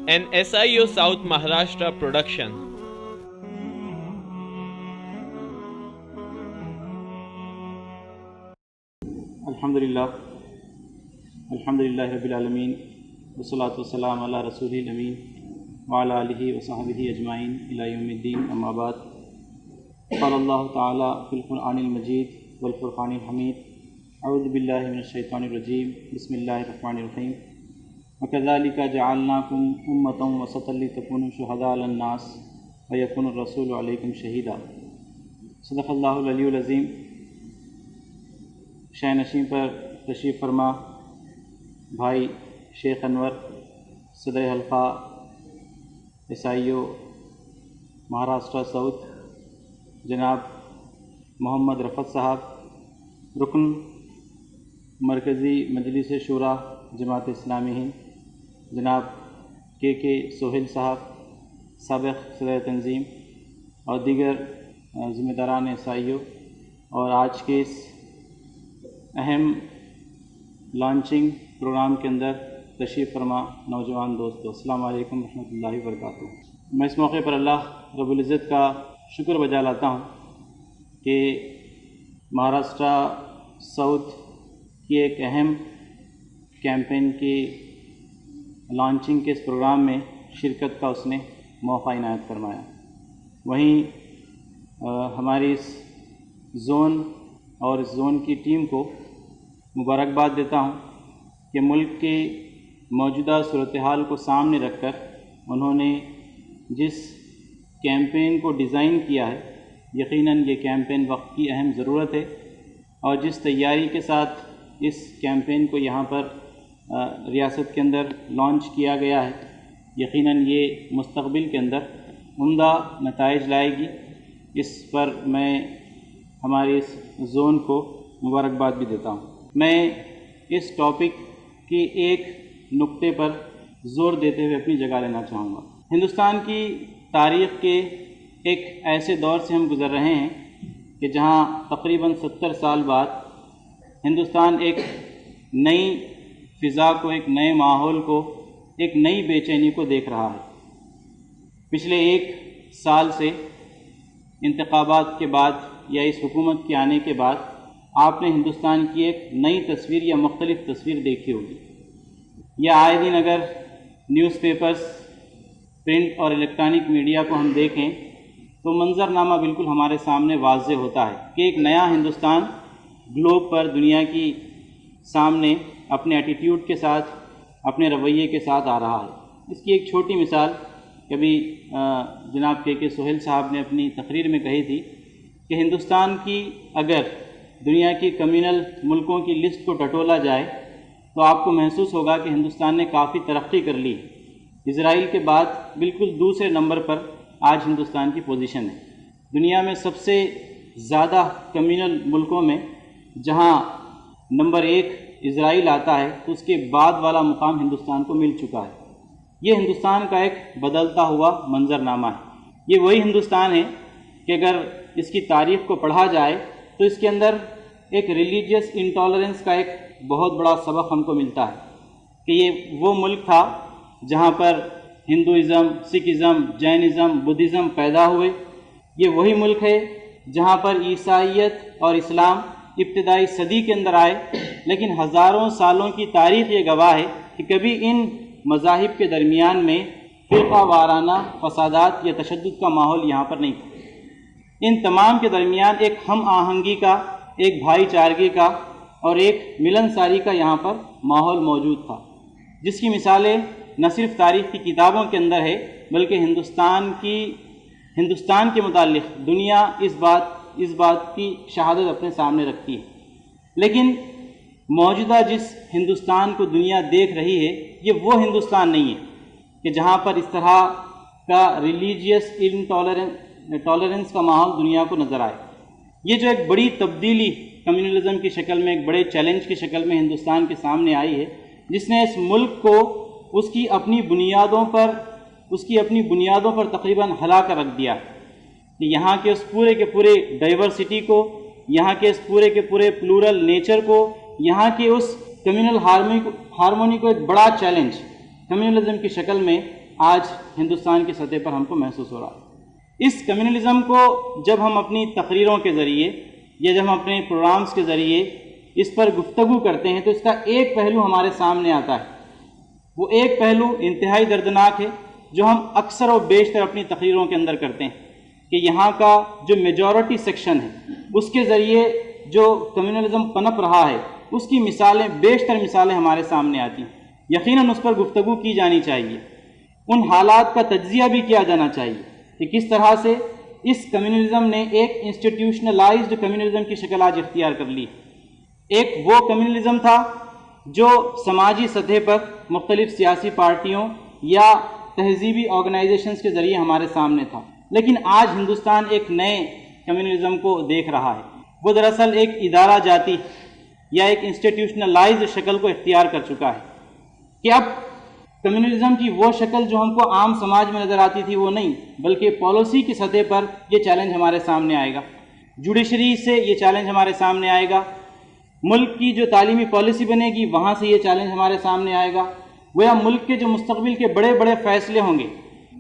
an SIO South Maharashtra production. Alhamdulillah Rabbil Alameen wassalatu wassalamu ala rasulil ameen wa ala alihi wa sahbihi ajma'in ila yawmiddin amma ba'd. Qala Allah ta'ala fil Qur'anil Majid wal Furqanil Hamid. A'udhu billahi minash shaitanir rajim. Bismillahir Rahmanir Rahim. وَكَذَلِكَ جَعَلْنَاكُمْ أُمَّةً وَسَطًا لِتَكُونُوا شُهَدَاءَ عَلَى النَّاسِ وَيَكُونَ الرَّسُولُ عَلَيْكُمْ شَهِيدًا. صدق اللہ العلی العظیم. شہ نشین پر تشریف فرما بھائی شیخ انور صدر حلقہ SIO مہاراشٹرا ساؤتھ، جناب محمد رفعت صاحب رکن مرکزی مجلس شورا جماعت اسلامی ہند، جناب کے سہیل صاحب سابق صدر تنظیم اور دیگر ذمہ داران SIO، اور آج کے اس اہم لانچنگ پروگرام کے اندر تشریف فرما نوجوان دوستو، السلام علیکم ورحمۃ اللہ وبرکاتہ. میں اس موقع پر اللہ رب العزت کا شکر بجا لاتا ہوں کہ مہاراشٹرا ساؤتھ کی ایک اہم کیمپین کی لانچنگ کے اس پروگرام میں شرکت کا اس نے موقع عنایت فرمایا. وہیں ہماری اس زون اور اس زون کی ٹیم کو مبارکباد دیتا ہوں کہ ملک کی موجودہ صورتحال کو سامنے رکھ کر انہوں نے جس کیمپین کو ڈیزائن کیا ہے، یقیناً یہ کیمپین وقت کی اہم ضرورت ہے، اور جس تیاری کے ساتھ اس کیمپین کو یہاں پر ریاست کے اندر لانچ کیا گیا ہے، یقیناً یہ مستقبل کے اندر عمدہ نتائج لائے گی. اس پر میں ہماری اس زون کو مبارکباد بھی دیتا ہوں. میں اس ٹاپک کی ایک نقطے پر زور دیتے ہوئے اپنی جگہ لینا چاہوں گا. ہندوستان کی تاریخ کے ایک ایسے دور سے ہم گزر رہے ہیں کہ جہاں تقریباً 70 سال بعد ہندوستان ایک نئی فضا کو، ایک نئے ماحول کو، ایک نئی بے چینی کو دیکھ رہا ہے. پچھلے ایک سال سے انتخابات کے بعد یا اس حکومت کے آنے کے بعد آپ نے ہندوستان کی ایک نئی تصویر یا مختلف تصویر دیکھی ہوگی. یا آئے دن اگر نیوز پیپرز، پرنٹ اور الیکٹرانک میڈیا کو ہم دیکھیں تو منظرنامہ بالکل ہمارے سامنے واضح ہوتا ہے کہ ایک نیا ہندوستان گلوب پر دنیا کی سامنے اپنے ایٹیٹیوڈ کے ساتھ، اپنے رویے کے ساتھ آ رہا ہے. اس کی ایک چھوٹی مثال کبھی جناب کے سہیل صاحب نے اپنی تقریر میں کہی تھی کہ ہندوستان کی اگر دنیا کی کمیونل ملکوں کی لسٹ کو ٹٹولا جائے تو آپ کو محسوس ہوگا کہ ہندوستان نے کافی ترقی کر لی. اسرائیل کے بعد بالکل دوسرے نمبر پر آج ہندوستان کی پوزیشن ہے. دنیا میں سب سے زیادہ کمیونل ملکوں میں جہاں نمبر 1 اسرائیل آتا ہے تو اس کے بعد والا مقام ہندوستان کو مل چکا ہے. یہ ہندوستان کا ایک بدلتا ہوا منظرنامہ ہے. یہ وہی ہندوستان ہے کہ اگر اس کی تاریخ کو پڑھا جائے تو اس کے اندر ایک ریلیجیس انٹالرنس کا ایک بہت بڑا سبق ہم کو ملتا ہے کہ یہ وہ ملک تھا جہاں پر ہندوازم، سکھزم، جینزم، بدھزم پیدا ہوئے. یہ وہی ملک ہے جہاں پر عیسائیت اور اسلام ابتدائی صدی کے اندر آئے، لیکن ہزاروں سالوں کی تاریخ یہ گواہ ہے کہ کبھی ان مذاہب کے درمیان میں فرقہ وارانہ فسادات یا تشدد کا ماحول یہاں پر نہیں تھا. ان تمام کے درمیان ایک ہم آہنگی کا، ایک بھائی چارگی کا اور ایک ملنساری کا یہاں پر ماحول موجود تھا، جس کی مثالیں نہ صرف تاریخ کی کتابوں کے اندر ہے بلکہ ہندوستان کے متعلق دنیا اس بات کی شہادت اپنے سامنے رکھتی ہے. لیکن موجودہ جس ہندوستان کو دنیا دیکھ رہی ہے یہ وہ ہندوستان نہیں ہے کہ جہاں پر اس طرح کا ریلیجیس انٹالرنس کا ماحول دنیا کو نظر آئے. یہ جو ایک بڑی تبدیلی کمیونلزم کی شکل میں، ایک بڑے چیلنج کی شکل میں ہندوستان کے سامنے آئی ہے، جس نے اس ملک کو اس کی اپنی بنیادوں پر تقریباً ہلا کر رکھ دیا کہ یہاں کے اس پورے کے پورے ڈائیورسٹی کو، یہاں کے اس پورے کے پورے پلورل نیچر کو، یہاں کے اس کمیونل ہارمونی کو ایک بڑا چیلنج کمیونلزم کی شکل میں آج ہندوستان کی سطح پر ہم کو محسوس ہو رہا ہے۔ اس کمیونلزم کو جب ہم اپنی تقریروں کے ذریعے یا جب ہم اپنے پروگرامز کے ذریعے اس پر گفتگو کرتے ہیں تو اس کا ایک پہلو ہمارے سامنے آتا ہے۔ وہ ایک پہلو انتہائی دردناک ہے جو ہم اکثر و بیشتر اپنی تقریروں کے اندر کرتے ہیں کہ یہاں کا جو میجورٹی سیکشن ہے اس کے ذریعے جو کمیونلزم پنپ رہا ہے اس کی مثالیں، بیشتر مثالیں ہمارے سامنے آتی ہیں۔ یقیناً اس پر گفتگو کی جانی چاہیے، ان حالات کا تجزیہ بھی کیا جانا چاہیے کہ کس طرح سے اس کمیونلزم نے ایک انسٹیٹیوشنلائزڈ کمیونلزم کی شکل آج اختیار کر لی۔ ایک وہ کمیونلزم تھا جو سماجی سطح پر مختلف سیاسی پارٹیوں یا تہذیبی آرگنائزیشنز کے ذریعے ہمارے سامنے تھا، لیکن آج ہندوستان ایک نئے کمیونلزم کو دیکھ رہا ہے۔ وہ دراصل ایک ادارہ جاتی یا ایک انسٹیٹیوشنلائزڈ شکل کو اختیار کر چکا ہے کہ اب کمیونلزم کی وہ شکل جو ہم کو عام سماج میں نظر آتی تھی وہ نہیں، بلکہ پالیسی کی سطح پر یہ چیلنج ہمارے سامنے آئے گا، جوڈیشری سے یہ چیلنج ہمارے سامنے آئے گا، ملک کی جو تعلیمی پالیسی بنے گی وہاں سے یہ چیلنج ہمارے سامنے آئے گا، گویا ملک کے جو مستقبل کے بڑے بڑے فیصلے ہوں گے،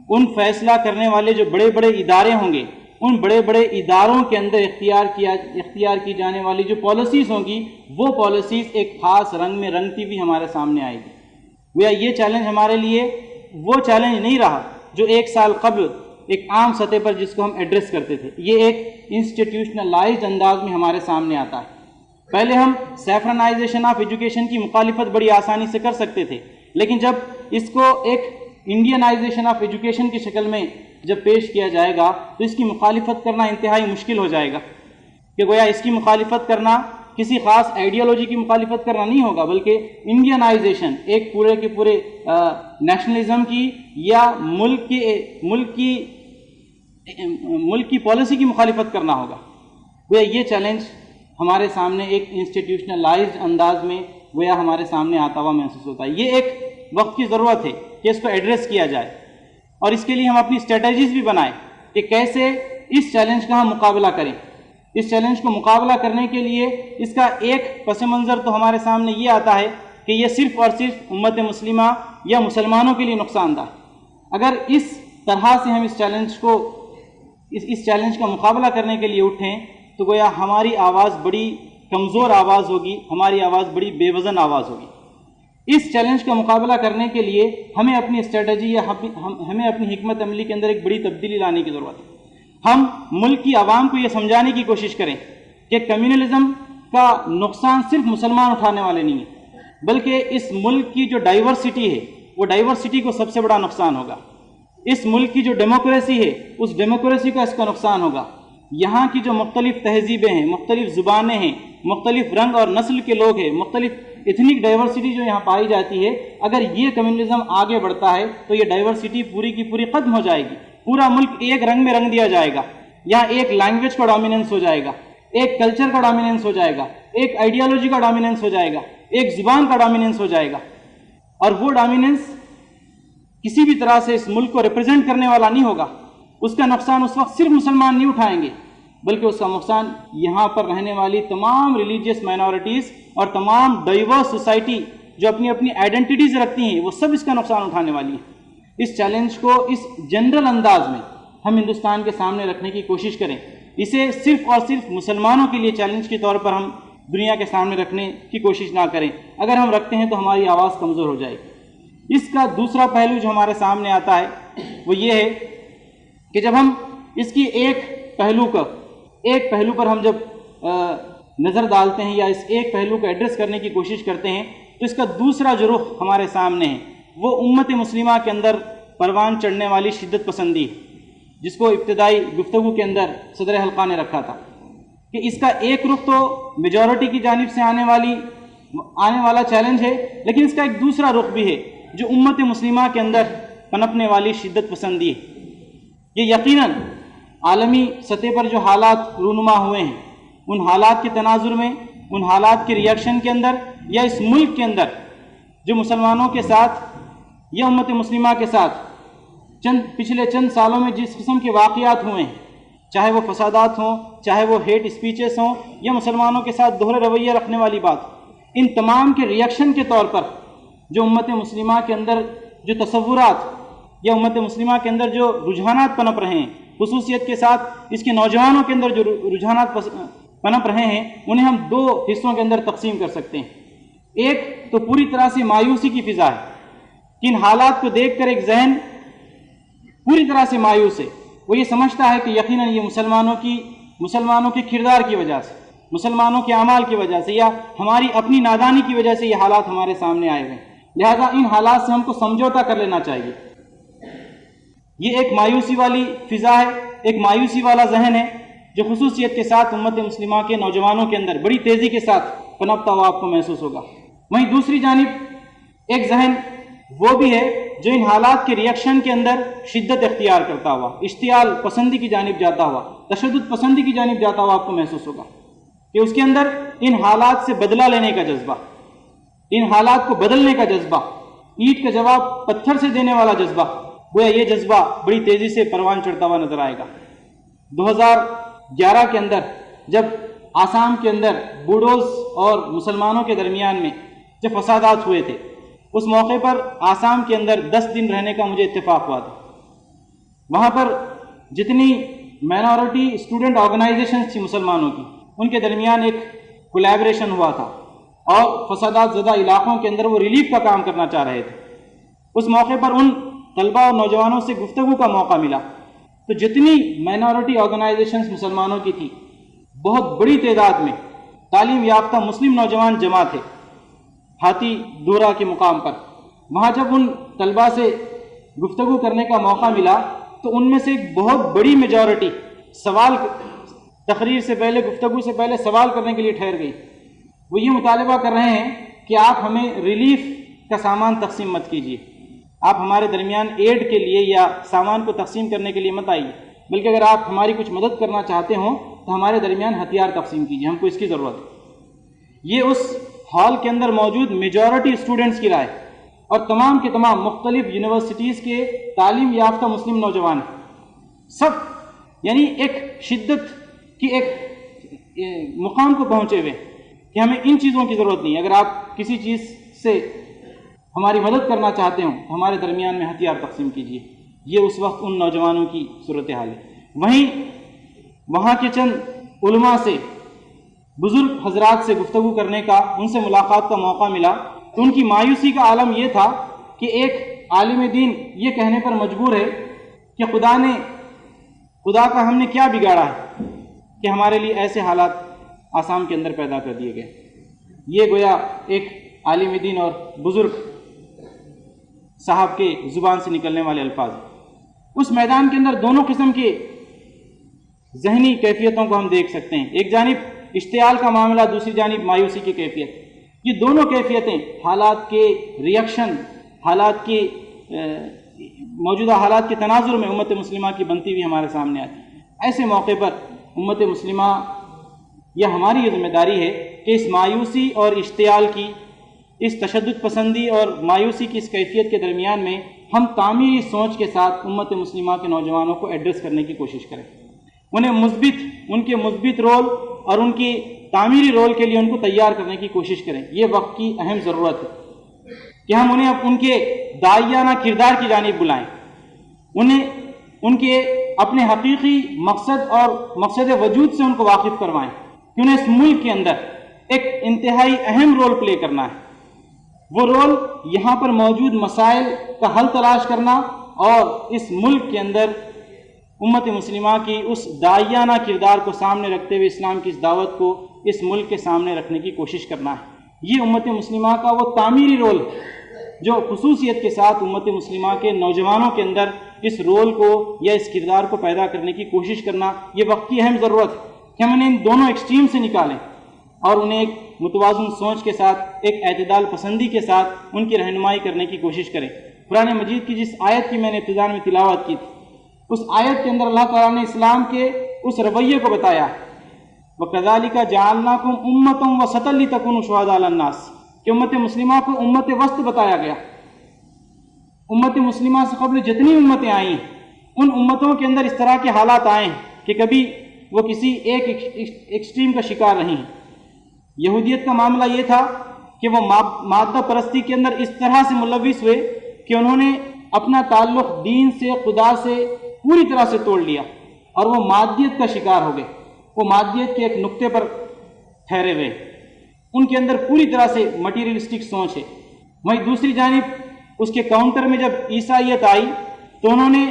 ان فیصلہ کرنے والے جو بڑے بڑے ادارے ہوں گے، ان بڑے بڑے اداروں کے اندر اختیار کی جانے والی جو پالیسیز ہوں گی وہ پالیسیز ایک خاص رنگ میں رنگتی بھی ہمارے سامنے آئے گی۔ گویا یہ چیلنج ہمارے لیے وہ چیلنج نہیں رہا جو ایک سال قبل ایک عام سطح پر جس کو ہم ایڈریس کرتے تھے، یہ ایک انسٹیٹیوشنلائزڈ انداز میں ہمارے سامنے آتا ہے۔ پہلے ہم سیفرنائزیشن آف ایجوکیشن کی مخالفت بڑی آسانی سے کر سکتے تھے، لیکن جب اس کو ایک انڈینائزیشن آف ایجوکیشن کی شکل میں جب پیش کیا جائے گا تو اس کی مخالفت کرنا انتہائی مشکل ہو جائے گا، کہ گویا اس کی مخالفت کرنا کسی خاص آئیڈیالوجی کی مخالفت کرنا نہیں ہوگا، بلکہ انڈینائزیشن ایک پورے کے پورے نیشنلزم کی یا ملک کی پالیسی کی مخالفت کرنا ہوگا۔ گویا یہ چیلنج ہمارے سامنے ایک انسٹیٹیوشنلائزڈ انداز میں گویا ہمارے سامنے آتا ہوا محسوس ہوتا ہے۔ یہ ایک وقت کی ضرورت ہے کہ اس کو ایڈریس کیا جائے، اور اس کے لیے ہم اپنی اسٹریٹجیز بھی بنائیں کہ کیسے اس چیلنج کا ہم مقابلہ کریں۔ اس چیلنج کو مقابلہ کرنے کے لیے اس کا ایک پس منظر تو ہمارے سامنے یہ آتا ہے کہ یہ صرف اور صرف امت مسلمہ یا مسلمانوں کے لیے نقصان دہ ہے۔ اگر اس طرح سے ہم اس چیلنج کا مقابلہ کرنے کے لیے اٹھیں تو گویا ہماری آواز بڑی کمزور آواز ہوگی، ہماری آواز بڑی بے وزن آواز ہوگی۔ اس چیلنج کا مقابلہ کرنے کے لیے ہمیں اپنی اسٹریٹجی یا ہمیں اپنی حکمت عملی کے اندر ایک بڑی تبدیلی لانے کی ضرورت ہے۔ ہم ملک کی عوام کو یہ سمجھانے کی کوشش کریں کہ کمیونلزم کا نقصان صرف مسلمان اٹھانے والے نہیں ہیں، بلکہ اس ملک کی جو ڈائیورسٹی ہے وہ ڈائیورسٹی کو سب سے بڑا نقصان ہوگا۔ اس ملک کی جو ڈیموکریسی ہے اس ڈیموکریسی کا اس کا نقصان ہوگا۔ یہاں کی جو مختلف تہذیبیں ہیں، مختلف زبانیں ہیں، مختلف رنگ اور نسل کے لوگ ہیں، مختلف ایتھنک ڈائیورسٹی جو یہاں پائی جاتی ہے، اگر یہ کمیونلزم آگے بڑھتا ہے تو یہ ڈائیورسٹی پوری کی پوری ختم ہو جائے گی۔ پورا ملک ایک رنگ میں رنگ دیا جائے گا، یہاں ایک لینگویج کا ڈومیننس ہو جائے گا، ایک کلچر کا ڈومیننس ہو جائے گا، ایک آئیڈیالوجی کا ڈومیننس ہو جائے گا، ایک زبان کا ڈومیننس ہو جائے گا، اور وہ ڈومیننس کسی بھی طرح سے اس ملک کو ریپرزینٹ کرنے والا نہیں ہوگا۔ اس کا نقصان اس وقت صرف مسلمان نہیں اٹھائیں گے، بلکہ اس کا نقصان یہاں پر رہنے والی تمام ریلیجیس مائنورٹیز اور تمام ڈائیورس سوسائٹی جو اپنی اپنی آئیڈینٹیٹیز رکھتی ہیں وہ سب اس کا نقصان اٹھانے والی ہیں۔ اس چیلنج کو اس جنرل انداز میں ہم ہندوستان کے سامنے رکھنے کی کوشش کریں، اسے صرف اور صرف مسلمانوں کے لیے چیلنج کے طور پر ہم دنیا کے سامنے رکھنے کی کوشش نہ کریں۔ اگر ہم رکھتے ہیں تو ہماری آواز کمزور ہو جائے گی۔ اس کا دوسرا پہلو جو ہمارے سامنے آتا ہے وہ یہ ہے کہ جب ہم اس کی ایک پہلو پر ہم جب نظر ڈالتے ہیں یا اس ایک پہلو کو ایڈریس کرنے کی کوشش کرتے ہیں تو اس کا دوسرا جو رخ ہمارے سامنے ہے وہ امت مسلمہ کے اندر پروان چڑھنے والی شدت پسندی ہے، جس کو ابتدائی گفتگو کے اندر صدر حلقہ نے رکھا تھا کہ اس کا ایک رخ تو میجورٹی کی جانب سے آنے والا چیلنج ہے، لیکن اس کا ایک دوسرا رخ بھی ہے جو امت مسلمہ کے اندر پنپنے والی شدت پسندی ہے۔ یہ یقیناً عالمی سطح پر جو حالات رونما ہوئے ہیں ان حالات کے تناظر میں، ان حالات کے ریئیکشن کے اندر، یا اس ملک کے اندر جو مسلمانوں کے ساتھ یا امت مسلمہ کے ساتھ پچھلے چند سالوں میں جس قسم کے واقعات ہوئے ہیں، چاہے وہ فسادات ہوں، چاہے وہ ہیٹ اسپیچز ہوں، یا مسلمانوں کے ساتھ دوہرے رویہ رکھنے والی بات، ان تمام کے ریئیکشن کے طور پر جو امت مسلمہ کے اندر جو تصورات یا امت مسلمہ کے اندر جو رجحانات پنپ رہے ہیں، خصوصیت کے ساتھ اس کے نوجوانوں کے اندر جو رجحانات پنپ رہے ہیں، انہیں ہم دو حصوں کے اندر تقسیم کر سکتے ہیں۔ ایک تو پوری طرح سے مایوسی کی فضا ہے کہ ان حالات کو دیکھ کر ایک ذہن پوری طرح سے مایوس ہے، وہ یہ سمجھتا ہے کہ یقیناً یہ مسلمانوں کے کردار کی وجہ سے، مسلمانوں کے اعمال کی وجہ سے، یا ہماری اپنی نادانی کی وجہ سے یہ حالات ہمارے سامنے آئے ہوئے ہیں، لہذا ان حالات سے ہم کو سمجھوتا کر لینا چاہیے۔ یہ ایک مایوسی والی فضا ہے، ایک مایوسی والا ذہن ہے جو خصوصیت کے ساتھ امت مسلمہ کے نوجوانوں کے اندر بڑی تیزی کے ساتھ پنپتا ہوا آپ کو محسوس ہوگا۔ وہیں دوسری جانب ایک ذہن وہ بھی ہے جو ان حالات کے ریئیکشن کے اندر شدت اختیار کرتا ہوا، اشتعال پسندی کی جانب جاتا ہوا، تشدد پسندی کی جانب جاتا ہوا آپ کو محسوس ہوگا کہ اس کے اندر ان حالات سے بدلہ لینے کا جذبہ، ان حالات کو بدلنے کا جذبہ، اینٹ کا جواب پتھر سے دینے والا جذبہ، گویا یہ جذبہ بڑی تیزی سے پروان چڑھتا ہوا نظر آئے گا۔ 2011 کے اندر جب آسام کے اندر بوڈوز اور مسلمانوں کے درمیان میں جب فسادات ہوئے تھے، اس موقع پر آسام کے اندر 10 دن رہنے کا مجھے اتفاق ہوا تھا۔ وہاں پر جتنی مائنورٹی اسٹوڈنٹ آرگنائزیشنز تھی مسلمانوں کی، ان کے درمیان ایک کولیبریشن ہوا تھا اور فسادات زدہ علاقوں کے اندر وہ ریلیف کا کام کرنا چاہ رہے تھے۔ اس موقع پر ان طلبہ اور نوجوانوں سے گفتگو کا موقع ملا، تو جتنی مائنورٹی آرگنائزیشنز مسلمانوں کی تھی، بہت بڑی تعداد میں تعلیم یافتہ مسلم نوجوان جمع تھے ہاتھی دورہ کے مقام پر۔ وہاں جب ان طلبہ سے گفتگو کرنے کا موقع ملا تو ان میں سے ایک بہت بڑی میجورٹی تقریر سے پہلے، گفتگو سے پہلے سوال کرنے کے لیے ٹھہر گئی۔ وہ یہ مطالبہ کر رہے ہیں کہ آپ ہمیں ریلیف کا سامان تقسیم مت کیجیے، آپ ہمارے درمیان ایڈ کے لیے یا سامان کو تقسیم کرنے کے لیے مت آئیے، بلکہ اگر آپ ہماری کچھ مدد کرنا چاہتے ہوں تو ہمارے درمیان ہتھیار تقسیم کیجیے، ہم کو اس کی ضرورت ہے۔ یہ اس ہال کے اندر موجود میجورٹی اسٹوڈنٹس کی رائے اور تمام کے تمام مختلف یونیورسٹیز کے تعلیم یافتہ مسلم نوجوان سب یعنی ایک شدت کی ایک مقام کو پہنچے ہوئے کہ ہمیں ان چیزوں کی ضرورت نہیں ہے، اگر آپ کسی چیز سے ہماری مدد کرنا چاہتے ہوں تو ہمارے درمیان میں ہتھیار تقسیم کیجیے۔ یہ اس وقت ان نوجوانوں کی صورتحال ہے۔ وہیں وہاں کے چند علماء سے، بزرگ حضرات سے گفتگو کرنے کا، ان سے ملاقات کا موقع ملا تو ان کی مایوسی کا عالم یہ تھا کہ ایک عالم دین یہ کہنے پر مجبور ہے کہ خدا کا ہم نے کیا بگاڑا ہے کہ ہمارے لیے ایسے حالات آسام کے اندر پیدا کر دیے گئے۔ یہ گویا ایک عالم دین اور بزرگ صاحب کے زبان سے نکلنے والے الفاظ ہیں۔ اس میدان کے اندر دونوں قسم کے ذہنی کیفیتوں کو ہم دیکھ سکتے ہیں، ایک جانب اشتعال کا معاملہ، دوسری جانب مایوسی کی کیفیت۔ یہ دونوں کیفیتیں حالات کے ریئیکشن، حالات کے موجودہ حالات کے تناظر میں امت مسلمہ کی بنتی ہوئی ہمارے سامنے آتی ہے۔ ایسے موقع پر امت مسلمہ یا ہماری یہ ذمہ داری ہے کہ اس مایوسی اور اشتعال کی، اس تشدد پسندی اور مایوسی کی اس کیفیت کے درمیان میں ہم تعمیری سوچ کے ساتھ امت مسلمہ کے نوجوانوں کو ایڈریس کرنے کی کوشش کریں، ان کے مثبت رول اور ان کی تعمیری رول کے لیے ان کو تیار کرنے کی کوشش کریں۔ یہ وقت کی اہم ضرورت ہے کہ ہم انہیں ان کے داعیانہ کردار کی جانب بلائیں، انہیں ان کے اپنے حقیقی مقصد اور مقصد وجود سے ان کو واقف کروائیں کہ انہیں اس ملک کے اندر ایک انتہائی اہم رول پلے کرنا ہے۔ وہ رول یہاں پر موجود مسائل کا حل تلاش کرنا اور اس ملک کے اندر امت مسلمہ کی اس داعیانہ کردار کو سامنے رکھتے ہوئے اسلام کی اس دعوت کو اس ملک کے سامنے رکھنے کی کوشش کرنا ہے۔ یہ امت مسلمہ کا وہ تعمیری رول جو خصوصیت کے ساتھ امت مسلمہ کے نوجوانوں کے اندر اس رول کو یا اس کردار کو پیدا کرنے کی کوشش کرنا، یہ وقت کی اہم ضرورت ہے کہ ہم انہیں ان دونوں ایکسٹریم سے نکالیں اور انہیں ایک متوازن سوچ کے ساتھ، ایک اعتدال پسندی کے ساتھ ان کی رہنمائی کرنے کی کوشش کریں۔ قرآن مجید کی جس آیت کی میں نے ابتداء میں تلاوت کی تھی، اس آیت کے اندر اللہ تعالیٰ نے اسلام کے اس رویے کو بتایا، وَكَذَلِكَ جَعَلْنَاكُمْ أُمَّةً وَسَطًا لِتَكُونُوا شُهَدَاءَ عَلَى النَّاسِ، کہ امت مسلمہ کو امت وسط بتایا گیا۔ امت مسلمہ سے قبل جتنی امتیں آئیں ان امتوں کے اندر اس طرح کے حالات آئے ہیں کہ کبھی وہ کسی ایک ایکسٹریم کا شکار نہیں ہیں۔ یہودیت کا معاملہ یہ تھا کہ وہ مادہ پرستی کے اندر اس طرح سے ملوث ہوئے کہ انہوں نے اپنا تعلق دین سے، خدا سے پوری طرح سے توڑ لیا اور وہ مادیت کا شکار ہو گئے، وہ مادیت کے ایک نقطے پر ٹھہرے ہوئے، ان کے اندر پوری طرح سے مٹیریلسٹک سوچ ہے۔ وہیں دوسری جانب اس کے کاؤنٹر میں جب عیسائیت آئی تو انہوں نے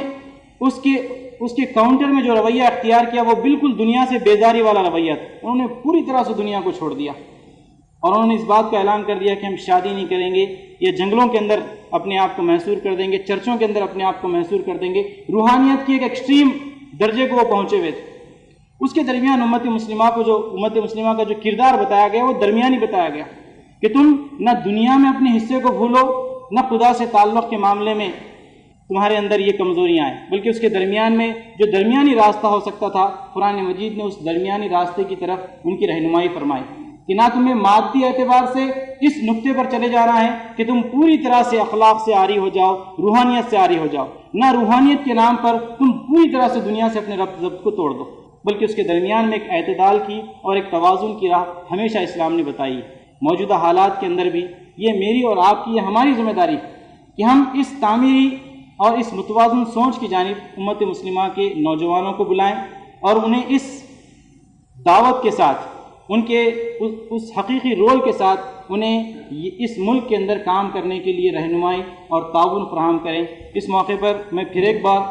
اس کے کاؤنٹر میں جو رویہ اختیار کیا وہ بالکل دنیا سے بیزاری والا رویہ تھا۔ انہوں نے پوری طرح سے دنیا کو چھوڑ دیا اور انہوں نے اس بات کا اعلان کر دیا کہ ہم شادی نہیں کریں گے، یہ جنگلوں کے اندر اپنے آپ کو محصور کر دیں گے، چرچوں کے اندر اپنے آپ کو محصور کر دیں گے۔ روحانیت کی ایک ایکسٹریم درجے کو وہ پہنچے ہوئے تھے۔ اس کے درمیان امت مسلمہ کا جو کردار بتایا گیا وہ درمیانی بتایا گیا کہ تم نہ دنیا میں اپنے حصے کو بھولو، نہ خدا سے تعلق کے معاملے میں تمہارے اندر یہ کمزوریاں آئیں، بلکہ اس کے درمیان میں جو درمیانی راستہ ہو سکتا تھا، قرآن مجید نے اس درمیانی راستے کی طرف ان کی رہنمائی فرمائی کہ نہ تمہیں مادی اعتبار سے اس نقطے پر چلے جا رہا ہے کہ تم پوری طرح سے اخلاق سے عاری ہو جاؤ، روحانیت سے عاری ہو جاؤ، نہ روحانیت کے نام پر تم پوری طرح سے دنیا سے اپنے ربط ضبط کو توڑ دو، بلکہ اس کے درمیان میں ایک اعتدال کی اور ایک توازن کی راہ ہمیشہ اسلام نے بتائی ہے۔ موجودہ حالات کے اندر بھی یہ میری اور آپ کی، یہ ہماری ذمہ داری ہے کہ ہم اس تعمیری اور اس متوازن سوچ کی جانب امت مسلمہ کے نوجوانوں کو بلائیں اور انہیں اس دعوت کے ساتھ، ان کے اس حقیقی رول کے ساتھ انہیں اس ملک کے اندر کام کرنے کے لیے رہنمائی اور تعاون فراہم کریں۔ اس موقع پر میں پھر ایک بار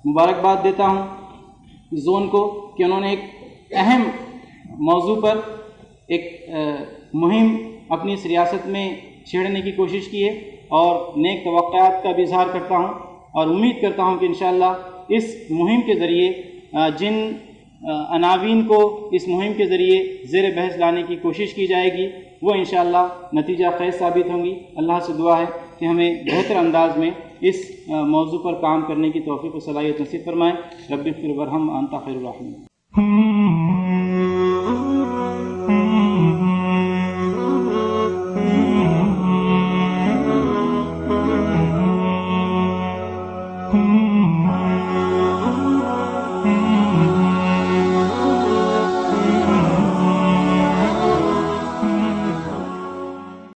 مبارکباد دیتا ہوں زون کو کہ انہوں نے ایک اہم موضوع پر ایک مہم اپنی اس ریاست میں چھیڑنے کی کوشش کی ہے اور نیک توقعات کا بھی اظہار کرتا ہوں اور امید کرتا ہوں کہ انشاءاللہ اس مہم کے ذریعے جن عناوین کو اس مہم کے ذریعے زیر بحث لانے کی کوشش کی جائے گی وہ انشاءاللہ نتیجہ خیز ثابت ہوں گی۔ اللہ سے دعا ہے کہ ہمیں بہتر انداز میں اس موضوع پر کام کرنے کی توفیق و صلاحیت نصیب فرمائے۔ رب اغفر وارحم انت خیر الراحمین۔